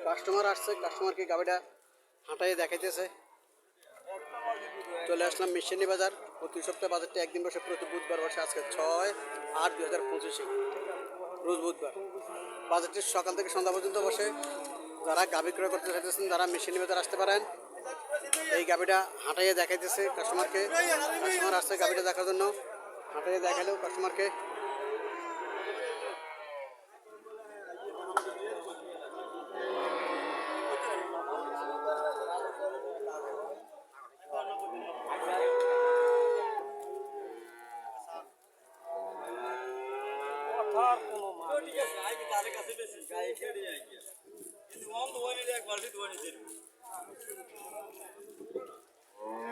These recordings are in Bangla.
কাস্টমার আসছে, কাস্টমারকে গাড়িটা হাঁটাই দেখাইতেছে। চলে আসলাম মিশনি বাজার। প্রতি সপ্তাহে বাজারটা একদিন বসে, প্রতি বুধবার বসে। আজকে 6/8/2025 রোজ বুধবার। বাজারটি সকাল থেকে সন্ধ্যা পর্যন্ত বসে। যারা গাভি ক্রয় করতে চাইতেছেন তারা মিশনি বাজার আসতে পারেন। এই গাভিটা হাঁটাইয়ে দেখাইতেছে কাস্টমারকে। কাস্টমার আসছে গাভিটা দেখার জন্য, হাঁটাইয়ে দেখালেও কাস্টমারকে।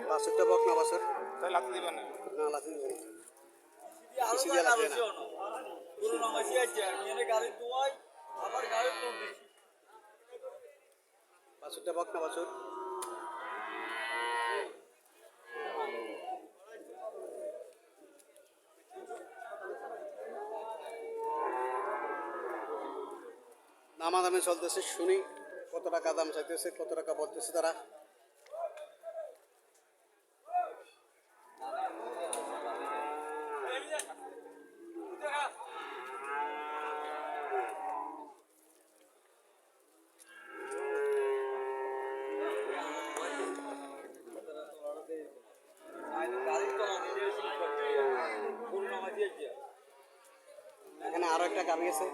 বাছুরটা বকনা বাছুর, লাথি দিবেন না? না, লাথি দিবেন না। বাছুরটা বকনা বাছুর। দামাদামি চলতেছে, শুনি কত টাকা দাম চাইতেছে, কত টাকা বলতেছে তারা। এখানে আরো একটা গাভি আছে,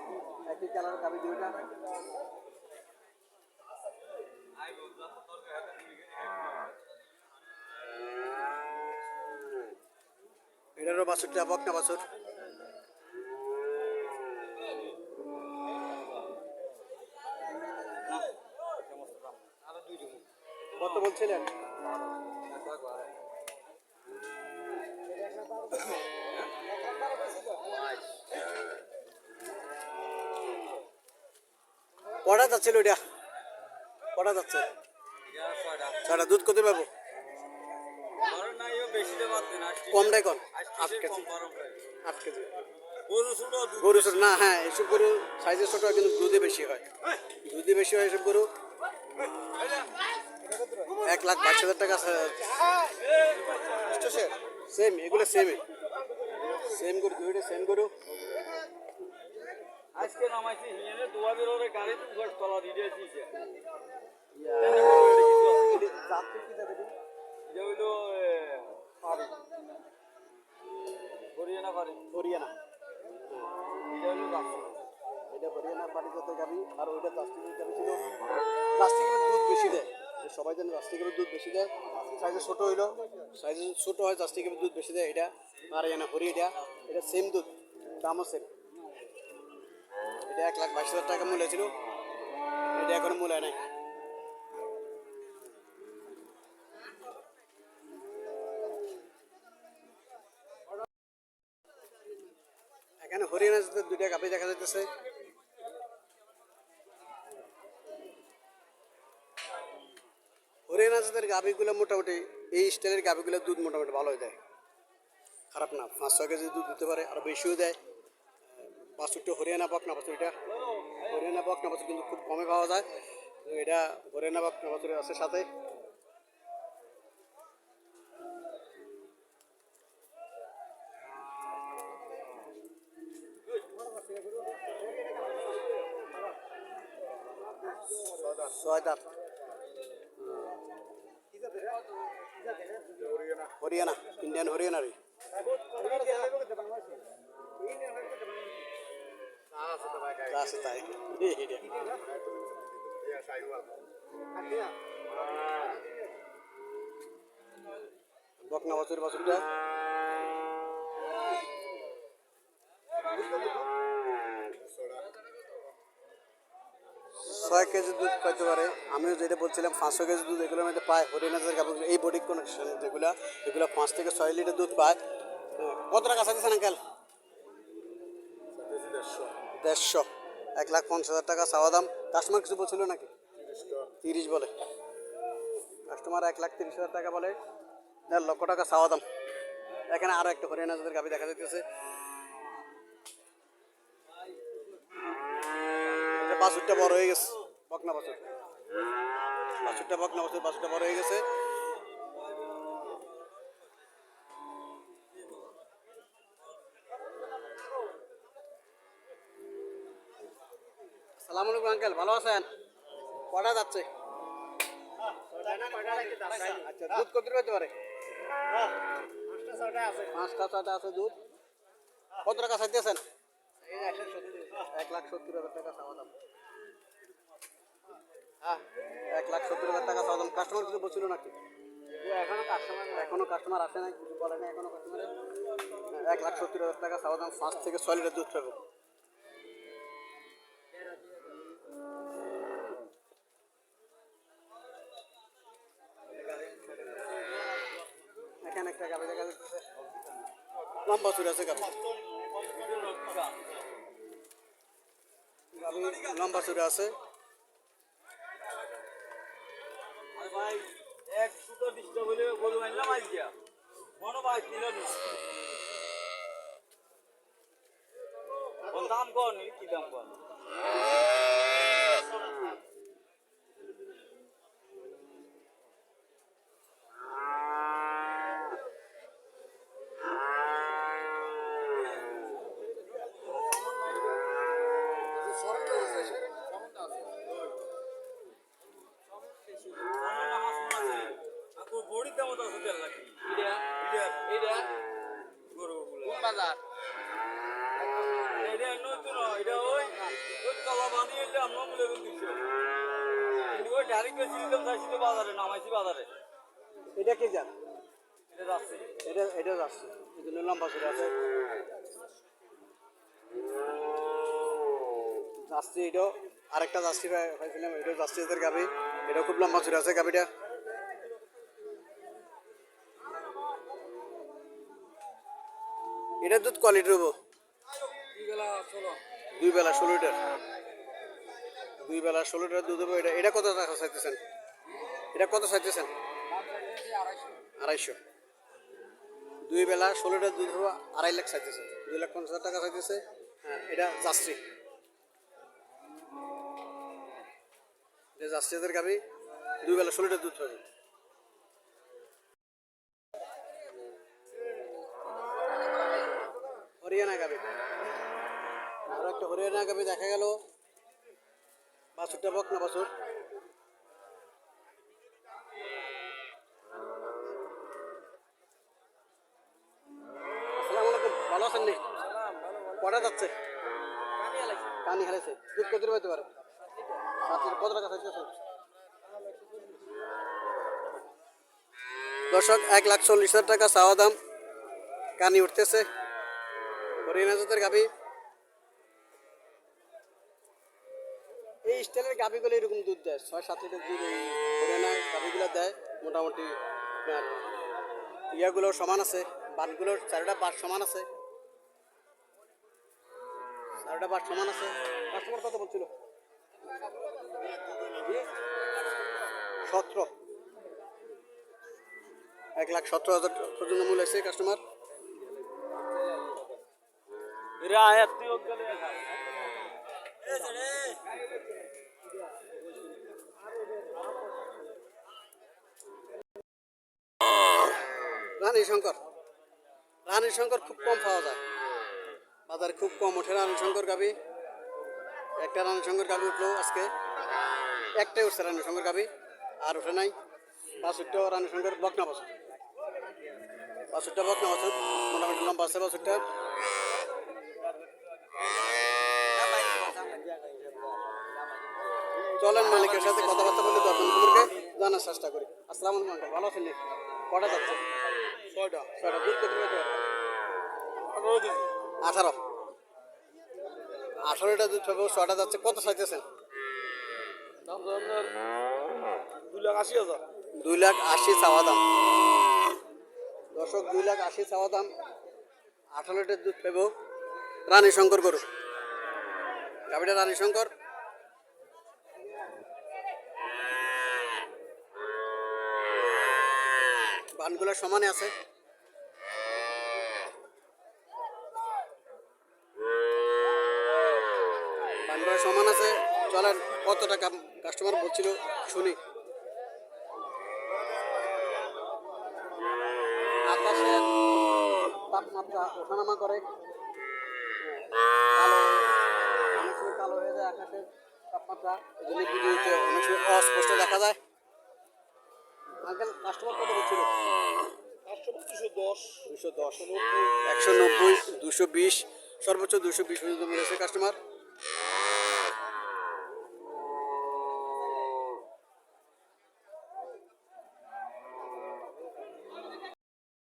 একই কালারের গাভি দুইটা। এটারও বাছুরটা বকনা বাছুর। কত বলছিলেন? কটা যাচ্ছিল ওইটা? কটা যাচ্ছে? 6টা। দুধ কত পাবো? কমটাই কম, 8 কেজি। 8 কেজি গরু ছোট না? হ্যাঁ, এসব গরু সাইজে ছোট হয় কিন্তু দুধে বেশি হয়। দুধে বেশি হয় এসব গরু। 1,22,000 টাকা সেম। এগুলো সেম গরু, দুইটা সেম গরু। আজকে নামাইছি হিয়ানে দুয়াবের ওরে গাড়ি তুই তলা দিয়ে দিয়েছিস। যাত্রী কি যাবে? যে হইলো হরিয়ানা পারি, হরিয়ানা। এটা হইলো যাত্রী, এটা হরিয়ানার বাড়ি যত গাবি। আর ওইটা প্লাস্টিকের গাবি ছিল। প্লাস্টিকের দুধ বেশি দেয়, সবাই জানে প্লাস্টিকের দুধ বেশি দেয়। সাইজে ছোট হইলো, সাইজে ছোট হয়, প্লাস্টিকের দুধ বেশি দেয়। এটা হরিয়ানা হরিয়ানা, এটা সেম দুধ, দামও সেম। এটা 1,22,000 টাকা মূল্য ছিল, এটা এখনো মূল্য নাই। এখানে হরিয়ানা জাতের দুইটা গাভি দেখা যাইতেছে। হরিয়ানা জাতের গাভিগুলো মোটামুটি, এই স্টাইলের গাভিগুলোর দুধ মোটামুটি ভালোই দেয়, খারাপ না। 5-6 কেজি দুধ দিতে পারে, আর বেশিও দেয়। বাছুরটা হরিয়ানা বকনা বাছুর। এটা হরিয়ানা বকনা বাছুর কিন্তু খুব কমে পাওয়া যায়। এটা হরিয়ানা বকনা বাছুর আছে সাথে। ছয়দার হরিয়ানা, ইন্ডিয়ান হরিয়ানা রে। আছে তাই। বকনা বাছুর, বাছুরটা 6 কেজি দুধ পাইতে পারে। আমিও যেটা বলছিলাম 500 কেজি দুধ এগুলোর মধ্যে পায় হরিয়ানা জাতের গাভীগুলো। এই বডি কানেকশন যেগুলো, এগুলো 5 থেকে 6 লিটার দুধ পায়। কত টাকা চাইছেন আঙ্কেল? 150। 1,50,000 টাকা চাওয়া দাম। কাস্টমার কিছু বলছিল নাকি? 30 বলে কাস্টমার। 1,30,000 টাকা বলে। 1.5 লক্ষ টাকা চাওয়া দাম। এখানে আরো একটা হরিয়ানা জাতের গাভী দেখা যাইতেছে। বাছুরটা বড় হয়ে গেছে, বকনা বাছুর, বাছুরটা বকনা বাছুর, বাছুরটা বড় হয়ে গেছে। সালাম আলাইকুম আঙ্কেল, ভালো আছেন? কটা যাচ্ছে? আচ্ছা, দুধ কত পেতে পারে? 5টা 6টা আছে দুধ। কত টাকা চাইতেছেন? 1,70,000 টাকা চাওয়া দাম। হ্যাঁ, 1,70,000 টাকা চাওয়া দাম। কাস্টমার কিছু বলছিল নাকি? এখনো কাস্টমার আসে নাই, কিছু বলে নাই এখনো কাস্টমারের। 1,70,000 টাকা চাওয়া দাম। 5 থেকে 6 লিটার দুধ পাবো। এখানে একটা গাভি দেখা যাচ্ছে, লম্বা চুড়ে আছে গাভি, গাভি লম্বা চুড়ে আছে। ভাই এক সুতো ডিস্টার্ব হইলে গরু আনলাম আজকে মনে ভাই কিলো দাম কর কি দাম কর বড়ির দাম তো আছে 1.5 লাখ। এটা গরু কোন বাজার? এটা নতুন এটা ওই কলা বানিয়ে এলে আমরা মূল্য 200 কিন্তু ওই ডাইরেক্ট বেশিলাম যাইছি তো বাজারে নামাইছি বাজারে। এটা কি জান? এটা যাচ্ছে এটা যাচ্ছে, এই জন্য লম্বা চুড়ে আছে। যাচ্ছি এটাও আরেকটা যাচ্ছি পাইছিলাম, এটাও যাচ্ছি এদের গাভি, এটাও খুব লম্বা চুড়ে আছে গাভিটা। এটার দুধ কোয়ালিটি হবো 2 বেলা 16 লিটার, 2 বেলা 16 লিটার দুধ হবো। এটা কত টাকা চাইতেছেন? এটা কত চাইতেছেন? 250। 2 বেলা 16 লিটার দুধ হবো, 2.5 লাখ চাইতেছে, 2,50,000 টাকা চাইতেছে। হ্যাঁ, এটা যাচ্ছি, এটা যাচ্ছি এদের গাভি, 2 বেলা 16 লিটার দুধ হবে। হরিয়ানা গাভি, আরো একটা হরিয়ানা গাভি দেখা গেল। বাছুরটা বকনা বাছুর। আসসালামু আলাইকুম, ভালো আছেন নি? কটা যাচ্ছে? কানি হারাইছে। দুধ কত পাইতে পারে? 7 লিটার। কত টাকা চাইতেছেন? দর্শক, 1,40,000 টাকা চাওয়া দাম। কানি উঠতেছে, হরিয়ানা জাতের গাভি। এই স্টাইলের গাভিগুলো এরকম দুধ দেয়, 6-7 লিটার দুধ এই হরিয়ানা গাভিগুলো দেয় মোটামুটি। আপনার ইয়াগুলো সমান আছে, বাটগুলোর 4টা বাট সমান আছে, 4টা বাট সমান আছে। কাস্টমার কত বলছিল? 17। 1,17,000 পর্যন্ত মূল্য আছে কাস্টমার। রায়াত তুই গেলে রানী শঙ্কর, রানী শঙ্কর খুব কম পাওয়া যায় বাজারে, খুব কম ওঠে রানী শঙ্কর গাভি। একটা রানী শঙ্কর গাভি উঠলো আজকে, একটাই উঠছে রানী শঙ্কর গাভি, আর ওঠে নাই। বাছুরটাও রানী শঙ্কর বকনা বাছুর, বাছুরটা বকনা বাছুর, মোটামুটি লম্বা আছে বাছুরটা। চলেন মালিকের সাথে কথাবার্তা বলে দর্শকদেরকে জানার চেষ্টা করি। আসসালামু আলাইকুম আঙ্কেল, ভালো আছেন? কটা যাচ্ছে? 6টা। দুধ কত পেতে পারে? 18। 18 লিটার দুধ পাবো, 6টা যাচ্ছে। কত চাইতেছেন? 2,80,000। 2,80,000 চাওয়া দাম। দর্শক, 2,80,000 চাওয়া দাম। 18 লিটার দুধ পাবো, রানী শঙ্কর গরু, গাভিটা রানী শঙ্কর। বানগুলো সমানে আছে, বানগুলো সমান আছে। চলেন কত টাকা কাস্টমার বলছিল শুনি। আকাশের তাপমাত্রা ওঠানামা করে, কালো অনেক সময় কালো হয়ে যায় আকাশের তাপমাত্রা, এই জন্য ভিডিওতে অনেক সময় অস্পষ্ট দেখা যায়। আঙ্কেল কাস্টমার কত বলছিল? 210, 190, 220, সর্বোচ্চ 220 পর্যন্ত বলেছে কাস্টমার।